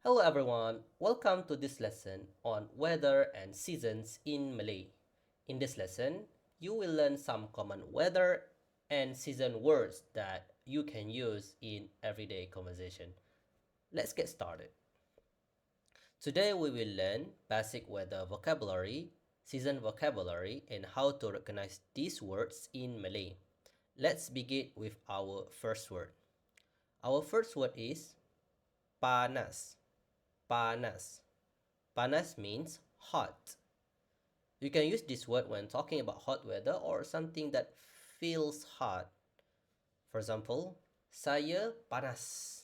Hello everyone, welcome to this lesson on weather and seasons in Malay. In this lesson, you will learn some common weather and season words that you can use in everyday conversation. Let's get started. Today we will learn basic weather vocabulary, season vocabulary, and how to recognize these words in Malay. Let's begin with our first word. Our first word is panas. Panas. Panas means hot. You can use this word when talking about hot weather or something that feels hot. For example, saya panas.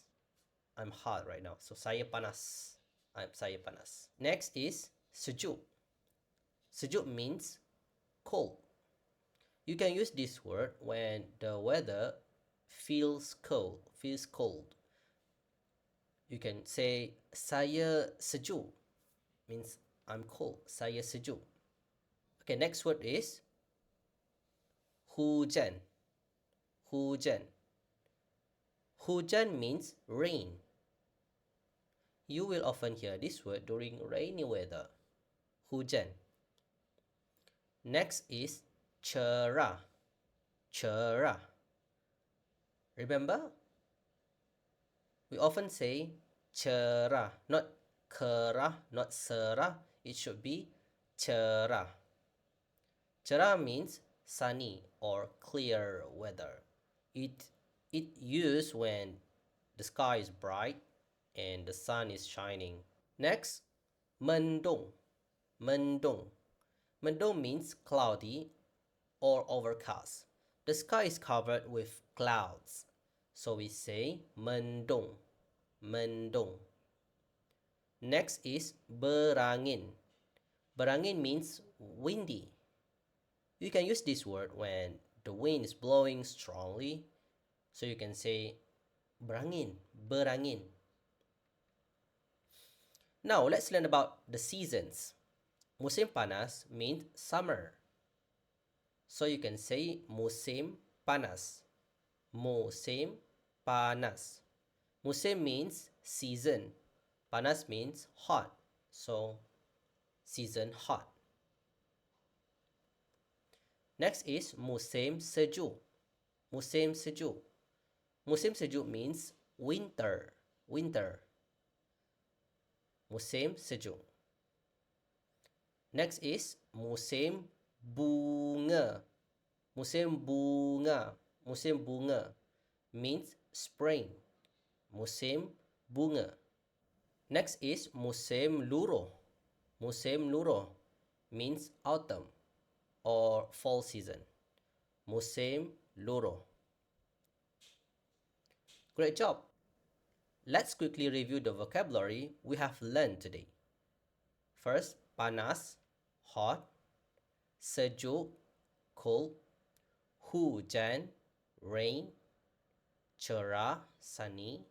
I'm hot right now. So saya panas. Saya panas. Next is sejuk. Sejuk means cold. You can use this word when the weather feels cold. You can say saya sejuk means I'm cold. Saya sejuk. Okay, next word is hujan. Hujan. Hujan means rain. You will often hear this word during rainy weather. Hujan. Next is cerah. Cerah. Remember, we often say cerah, not kerah, not serah. It should be cerah. Cerah means sunny or clear weather. It used when the sky is bright and the sun is shining. Next, mendung. Mendung. Mendung means cloudy or overcast. The sky is covered with clouds. So we say mendung. Mendung. Next is berangin. Berangin means windy. You can use this word when the wind is blowing strongly. So you can say berangin, berangin. Now let's learn about the seasons. Musim panas means summer. So you can say musim panas. Musim panas. Musim means season. Panas means hot. So season hot. Next is musim sejuk. Musim sejuk. Musim sejuk means winter. Winter. Musim sejuk. Next is musim bunga. Musim bunga. Musim bunga means spring. Musim bunga. Next is musim luruh. Musim luruh means autumn or fall season. Musim luruh. Great job! Let's quickly review the vocabulary we have learned today. First, panas, hot. Sejuk, cold. Hujan, rain. Cerah, sunny.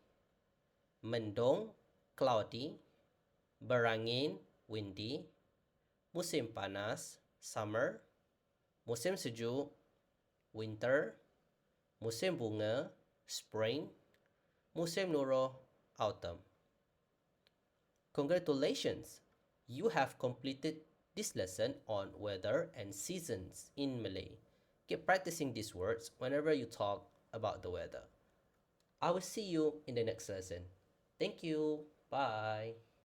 Mendung, cloudy. Berangin, windy. Musim panas, summer. Musim sejuk, winter. Musim bunga, spring. Musim luruh, autumn. Congratulations! You have completed this lesson on weather and seasons in Malay. Keep practicing these words whenever you talk about the weather. I will see you in the next lesson. Thank you. Bye.